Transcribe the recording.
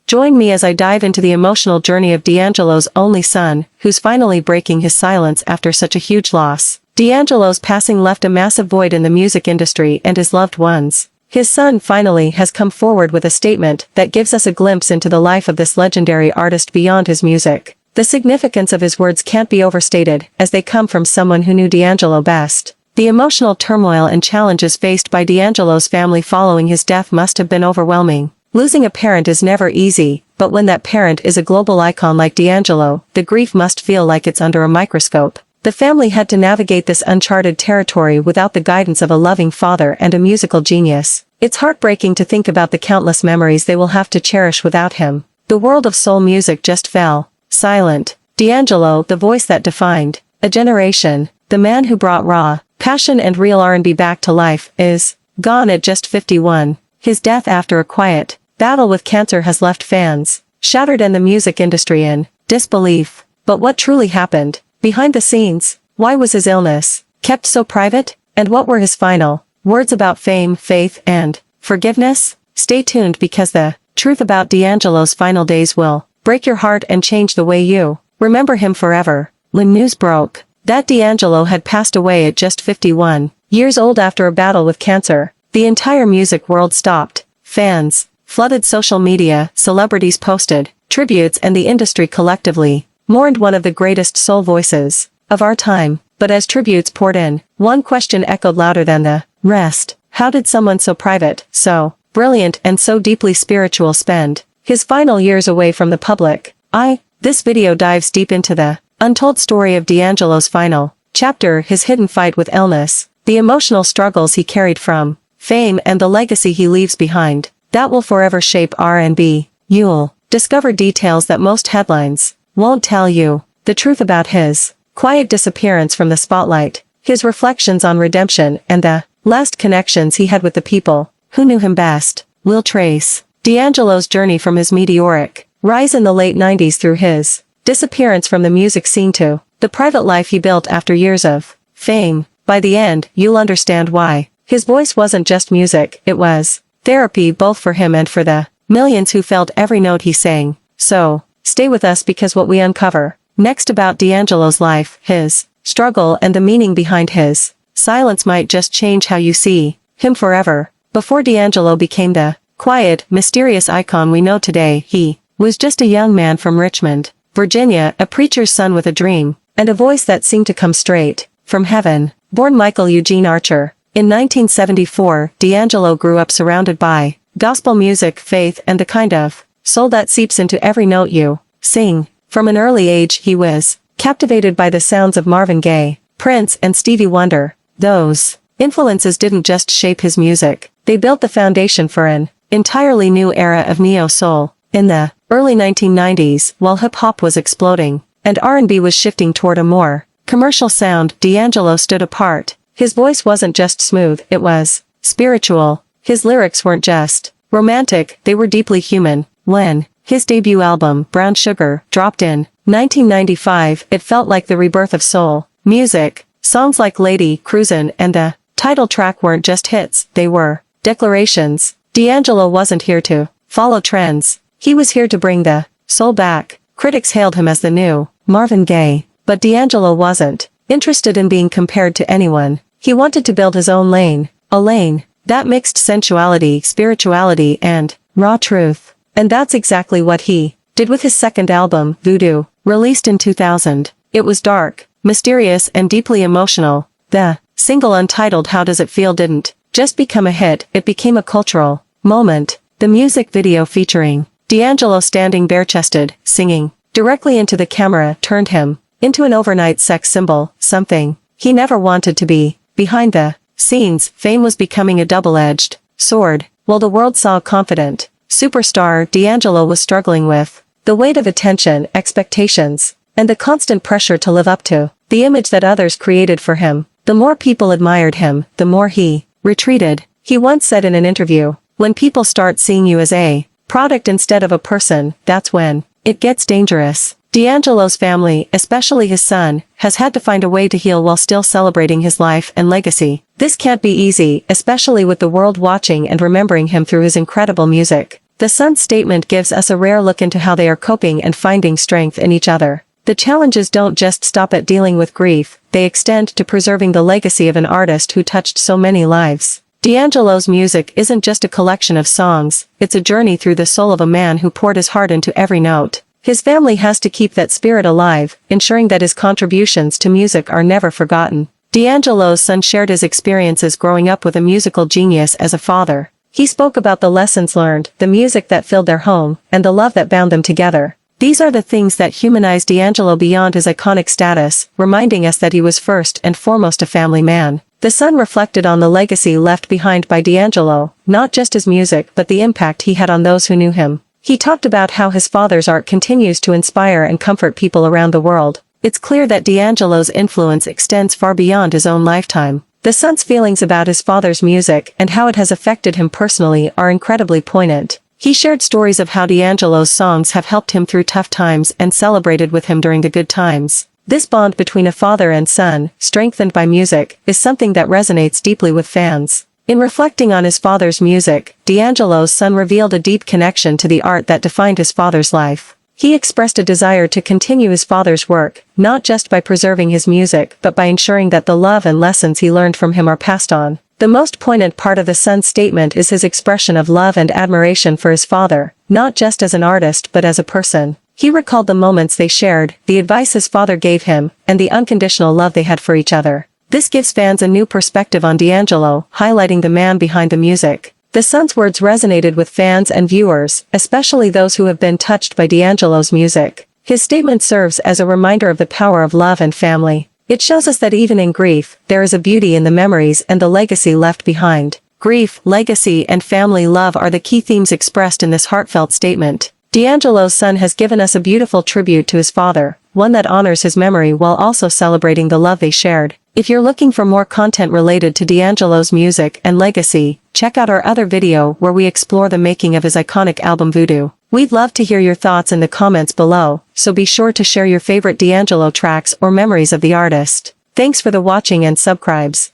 Join me as I dive into the emotional journey of D'Angelo's only son, who's finally breaking his silence after such a huge loss. D'Angelo's passing left a massive void in the music industry and his loved ones. His son finally has come forward with a statement that gives us a glimpse into the life of this legendary artist beyond his music. The significance of his words can't be overstated, as they come from someone who knew D'Angelo best. The emotional turmoil and challenges faced by D'Angelo's family following his death must have been overwhelming. Losing a parent is never easy, but when that parent is a global icon like D'Angelo, the grief must feel like it's under a microscope. The family had to navigate this uncharted territory without the guidance of a loving father and a musical genius. It's heartbreaking to think about the countless memories they will have to cherish without him. The world of soul music just fell silent. D'Angelo, the voice that defined a generation, the man who brought raw passion and real R&B back to life, is gone at just 51. His death after a quiet battle with cancer has left fans shattered and the music industry in disbelief. But what truly happened behind the scenes? Why was his illness kept so private? And what were his final words about fame, faith, and forgiveness? Stay tuned because the truth about D'Angelo's final days will break your heart and change the way you remember him forever. When news broke that D'Angelo had passed away at just 51 years old after a battle with cancer, the entire music world stopped. Fans flooded social media, celebrities posted tributes, and the industry collectively mourned one of the greatest soul voices of our time. But as tributes poured in, one question echoed louder than the rest. How did someone so private, so brilliant, and so deeply spiritual spend his final years away from the public? This video dives deep into the untold story of D'Angelo's final chapter, his hidden fight with illness, the emotional struggles he carried from fame, and the legacy he leaves behind that will forever shape R&B. You'll discover details that most headlines won't tell you. The truth about his quiet disappearance from the spotlight, his reflections on redemption, and the last connections he had with the people who knew him best. We'll trace D'Angelo's journey from his meteoric rise in the late 90s through his disappearance from the music scene to the private life he built after years of fame. By the end, you'll understand why his voice wasn't just music, it was therapy, both for him and for the millions who felt every note he sang. So, stay with us because what we uncover next about D'Angelo's life, his struggle, and the meaning behind his silence might just change how you see him forever. Before D'Angelo became the quiet, mysterious icon we know today, he was just a young man from Richmond, Virginia, a preacher's son with a dream, and a voice that seemed to come straight from heaven. Born Michael Eugene Archer in 1974, D'Angelo grew up surrounded by gospel music, faith, and the kind of soul that seeps into every note you sing. From an early age, he was captivated by the sounds of Marvin Gaye, Prince, and Stevie Wonder. Those influences didn't just shape his music, they built the foundation for an entirely new era of neo-soul. In the early 1990s, while hip-hop was exploding and R&B was shifting toward a more commercial sound, D'Angelo stood apart. His voice wasn't just smooth, it was spiritual. His lyrics weren't just romantic, they were deeply human. When his debut album, Brown Sugar, dropped in 1995, it felt like the rebirth of soul music. Songs like Lady, Cruisin', and the title track weren't just hits, they were declarations. D'Angelo wasn't here to follow trends, he was here to bring the soul back. Critics hailed him as the new Marvin Gaye, but D'Angelo wasn't interested in being compared to anyone. He wanted to build his own lane, a lane that mixed sensuality, spirituality, and raw truth. And that's exactly what he did with his second album, Voodoo, released in 2000. It was dark, mysterious, and deeply emotional. The single untitled How Does It Feel didn't just become a hit, it became a cultural moment. The music video featuring D'Angelo standing bare-chested, singing directly into the camera, turned him into an overnight sex symbol, something he never wanted to be. Behind the scenes, fame was becoming a double-edged sword. While the world saw a confident superstar, D'Angelo was struggling with the weight of attention, expectations, and the constant pressure to live up to the image that others created for him. The more people admired him, the more he retreated. He once said in an interview, "When people start seeing you as a product instead of a person, that's when it gets dangerous." D'Angelo's family, especially his son, has had to find a way to heal while still celebrating his life and legacy. This can't be easy, especially with the world watching and remembering him through his incredible music. The son's statement gives us a rare look into how they are coping and finding strength in each other. The challenges don't just stop at dealing with grief, they extend to preserving the legacy of an artist who touched so many lives. D'Angelo's music isn't just a collection of songs, it's a journey through the soul of a man who poured his heart into every note. His family has to keep that spirit alive, ensuring that his contributions to music are never forgotten. D'Angelo's son shared his experiences growing up with a musical genius as a father. He spoke about the lessons learned, the music that filled their home, and the love that bound them together. These are the things that humanize D'Angelo beyond his iconic status, reminding us that he was first and foremost a family man. The son reflected on the legacy left behind by D'Angelo, not just his music but the impact he had on those who knew him. He talked about how his father's art continues to inspire and comfort people around the world. It's clear that D'Angelo's influence extends far beyond his own lifetime. The son's feelings about his father's music and how it has affected him personally are incredibly poignant. He shared stories of how D'Angelo's songs have helped him through tough times and celebrated with him during the good times. This bond between a father and son, strengthened by music, is something that resonates deeply with fans. In reflecting on his father's music, D'Angelo's son revealed a deep connection to the art that defined his father's life. He expressed a desire to continue his father's work, not just by preserving his music but by ensuring that the love and lessons he learned from him are passed on. The most poignant part of the son's statement is his expression of love and admiration for his father, not just as an artist but as a person. He recalled the moments they shared, the advice his father gave him, and the unconditional love they had for each other. This gives fans a new perspective on D'Angelo, highlighting the man behind the music. The son's words resonated with fans and viewers, especially those who have been touched by D'Angelo's music. His statement serves as a reminder of the power of love and family. It shows us that even in grief, there is a beauty in the memories and the legacy left behind. Grief, legacy, and family love are the key themes expressed in this heartfelt statement. D'Angelo's son has given us a beautiful tribute to his father, one that honors his memory while also celebrating the love they shared. If you're looking for more content related to D'Angelo's music and legacy, check out our other video where we explore the making of his iconic album Voodoo. We'd love to hear your thoughts in the comments below, so be sure to share your favorite D'Angelo tracks or memories of the artist. Thanks for the watching and subscribes.